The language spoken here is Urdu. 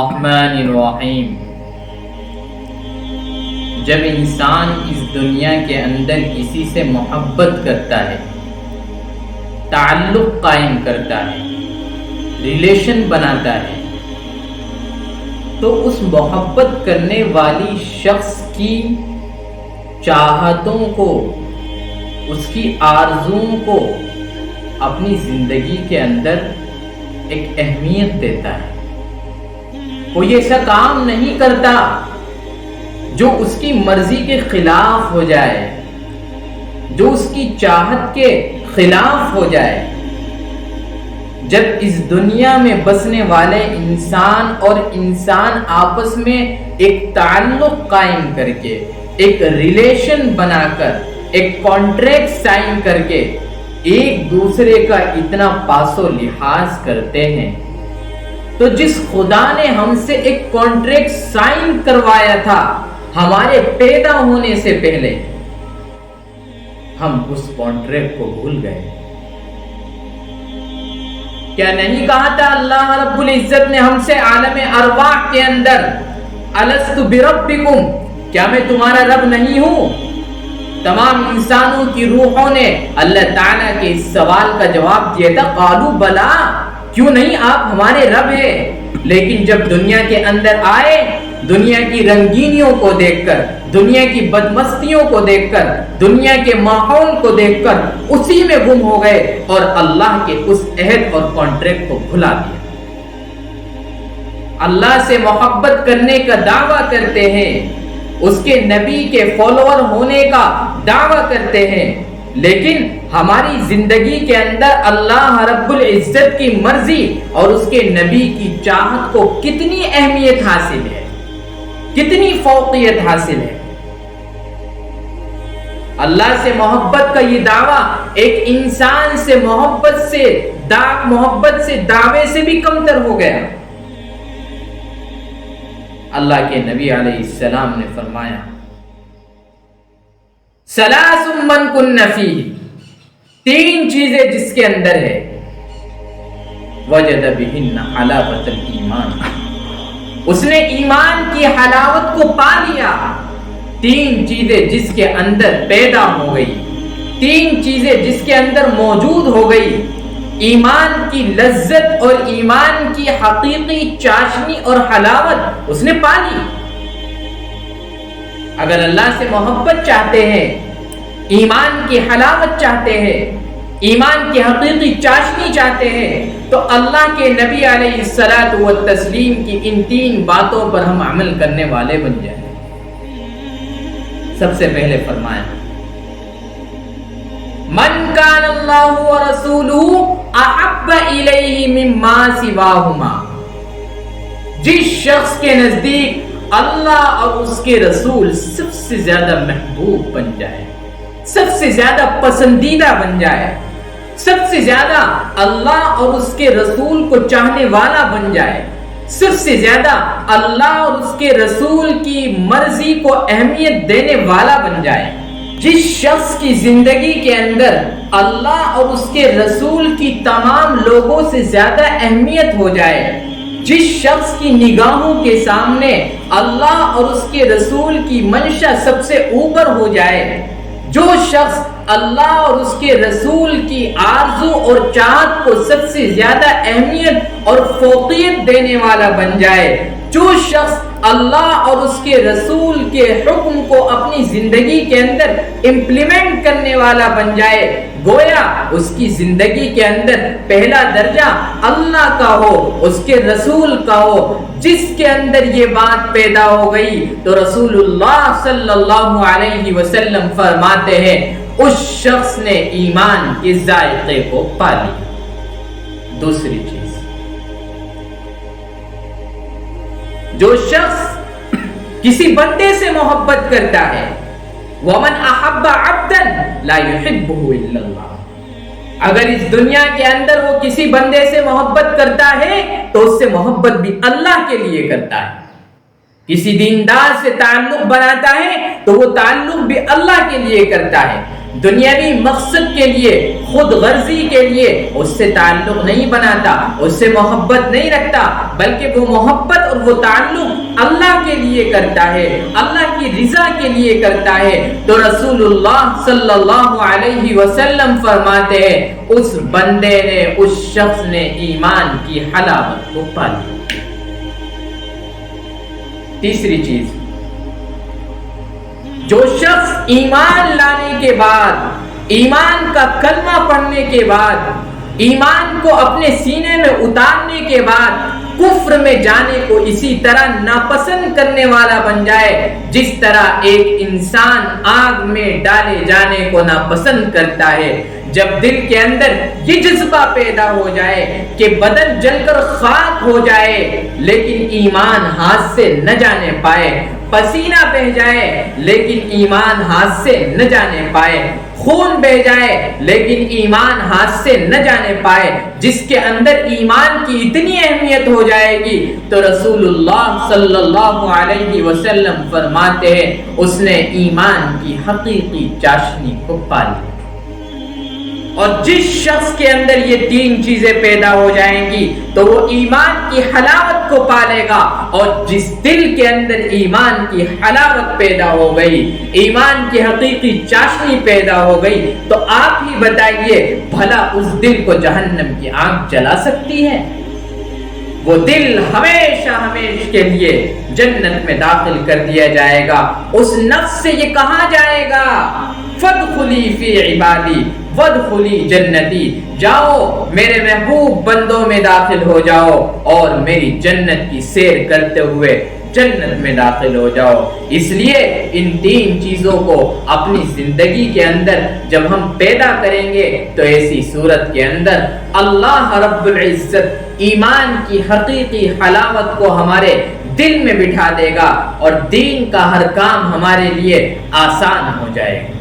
الرحمن الرحیم۔ جب انسان اس دنیا کے اندر کسی سے محبت کرتا ہے، تعلق قائم کرتا ہے، ریلیشن بناتا ہے، تو اس محبت کرنے والی شخص کی چاہتوں کو، اس کی آرزوؤں کو اپنی زندگی کے اندر ایک اہمیت دیتا ہے۔ کوئی ایسا کام نہیں کرتا جو اس کی مرضی کے خلاف ہو جائے، جو اس کی چاہت کے خلاف ہو جائے۔ جب اس دنیا میں بسنے والے انسان اور انسان آپس میں ایک تعلق قائم کر کے، ایک ریلیشن بنا کر، ایک کانٹریکٹ سائن کر کے ایک دوسرے کا اتنا پاس و لحاظ کرتے ہیں، تو جس خدا نے ہم سے ایک کانٹریکٹ سائن کروایا تھا ہمارے پیدا ہونے سے پہلے، ہم اس کانٹریکٹ کو بھول گئے۔ کیا نہیں کہا تھا اللہ رب العزت نے ہم سے عالم ارواح کے اندر، الست بربکم، کیا میں تمہارا رب نہیں ہوں؟ تمام انسانوں کی روحوں نے اللہ تعالیٰ کے اس سوال کا جواب دیا تھا، قالوا بلا، کیوں نہیں آپ ہمارے رب ہیں۔ لیکن جب دنیا کے اندر آئے، دنیا کی رنگینیوں کو دیکھ کر، دنیا کی بدمستیوں کو دیکھ کر، دنیا کے ماحول کو دیکھ کر اسی میں گم ہو گئے اور اللہ کے اس عہد اور کانٹریکٹ کو بھلا دیا۔ اللہ سے محبت کرنے کا دعویٰ کرتے ہیں، اس کے نبی کے فالوور ہونے کا دعویٰ کرتے ہیں، لیکن ہماری زندگی کے اندر اللہ رب العزت کی مرضی اور اس کے نبی کی چاہت کو کتنی اہمیت حاصل ہے، کتنی فوقیت حاصل ہے۔ اللہ سے محبت کا یہ دعویٰ ایک انسان سے محبت سے دعوے سے بھی کمتر ہو گیا۔ اللہ کے نبی علیہ السلام نے فرمایا، ثلاث من کن فیہ، تین چیزیں جس کے اندر ہے، وجد بہن حلاوت الایمان، اس نے ایمان کی حلاوت کو پا لیا۔ تین چیزیں جس کے اندر پیدا ہو گئی، تین چیزیں جس کے اندر موجود ہو گئی، ایمان کی لذت اور ایمان کی حقیقی چاشنی اور حلاوت اس نے پا لی۔ اگر اللہ سے محبت چاہتے ہیں، ایمان کی حلاوت چاہتے ہیں، ایمان کی حقیقی چاشنی چاہتے ہیں، تو اللہ کے نبی علیہ الصلاۃ والتسلیم کی ان تین باتوں پر ہم عمل کرنے والے بن جائیں۔ سب سے پہلے فرمایا، من کان اللہ ورسولہ احب الیہ مما سواہما، جس شخص کے نزدیک اللہ اور اس کے رسول سب سے زیادہ محبوب بن جائے، سب سے زیادہ پسندیدہ بن جائے، سب سے زیادہ اللہ اور اس کے رسول کو چاہنے والا بن جائے، سب سے زیادہ اللہ اور اس کے رسول کی مرضی کو اہمیت دینے والا بن جائے، جس شخص کی زندگی کے اندر اللہ اور اس کے رسول کی تمام لوگوں سے زیادہ اہمیت ہو جائے، جس شخص کی نگاہوں کے سامنے اللہ اور اس کے رسول کی منشا سب سے اوپر ہو جائے، جو شخص اللہ اور اس کے رسول کی آرزو اور چاہت کو سب سے زیادہ اہمیت اور فوقیت دینے والا بن جائے، جو شخص اللہ اور اس کے رسول کے حکم کو اپنی زندگی کے اندر امپلیمنٹ کرنے والا بن جائے، گویا اس کی زندگی کے اندر پہلا درجہ اللہ کا ہو، اس کے رسول کا ہو۔ جس کے اندر یہ بات پیدا ہو گئی تو رسول اللہ صلی اللہ علیہ وسلم فرماتے ہیں اس شخص نے ایمان کے ذائقے کو پا لیا۔ دوسری چیز، جو شخص کسی بندے سے محبت کرتا ہے، وَمَنْ أَحَبَّ عَبْدًا لَا يُحِبُّهُ إِلَّا اللَّهُ، اگر اس دنیا کے اندر وہ کسی بندے سے محبت کرتا ہے تو اس سے محبت بھی اللہ کے لیے کرتا ہے۔ کسی دیندار سے تعلق بناتا ہے تو وہ تعلق بھی اللہ کے لیے کرتا ہے۔ دنیاوی مقصد کے لیے، خود غرضی کے لیے اس سے تعلق نہیں بناتا، اس سے محبت نہیں رکھتا، بلکہ وہ محبت اور وہ تعلق اللہ کے لیے کرتا ہے، اللہ کی رضا کے لیے کرتا ہے، تو رسول اللہ صلی اللہ علیہ وسلم فرماتے ہیں اس بندے نے، اس شخص نے ایمان کی حلاوت کو پا لیا۔ تیسری چیز، جو شخص ایمان لانے کے بعد، ایمان کا کلمہ پڑھنے کے بعد، ایمان کو اپنے سینے میں اتارنے کے بعد کفر میں جانے کو اسی طرح ناپسند کرنے والا بن جائے جس طرح ایک انسان آگ میں ڈالے جانے کو ناپسند کرتا ہے، جب دل کے اندر یہ جذبہ پیدا ہو جائے کہ بدن جل کر خاک ہو جائے لیکن ایمان ہاتھ سے نہ جانے پائے، پسینہ بہ جائے لیکن ایمان ہاتھ سے نہ جانے پائے، خون بہ جائے لیکن ایمان ہاتھ سے نہ جانے پائے، جس کے اندر ایمان کی اتنی اہمیت ہو جائے گی تو رسول اللہ صلی اللہ علیہ وسلم فرماتے ہیں اس نے ایمان کی حقیقی چاشنی کو پا لیا۔ اور جس شخص کے اندر یہ تین چیزیں پیدا ہو جائیں گی تو وہ ایمان کی حلاوت کو پالے گا، اور جس دل کے اندر ایمان کی حلاوت پیدا ہو گئی، ایمان کی حقیقی چاشنی پیدا ہو گئی، تو آپ ہی بتائیے بھلا اس دل کو جہنم کی آگ جلا سکتی ہے؟ وہ دل ہمیشہ ہمیشہ کے لیے جنت میں داخل کر دیا جائے گا۔ اس نفس سے یہ کہا جائے گا فادخلی فی عبادی وادخلی جنتی، جاؤ میرے محبوب بندوں میں داخل ہو جاؤ اور میری جنت کی سیر کرتے ہوئے جنت میں داخل ہو جاؤ۔ اس لیے ان تین چیزوں کو اپنی زندگی کے اندر جب ہم پیدا کریں گے تو ایسی صورت کے اندر اللہ رب العزت ایمان کی حقیقی حلاوت کو ہمارے دل میں بٹھا دے گا اور دین کا ہر کام ہمارے لیے آسان ہو جائے گا۔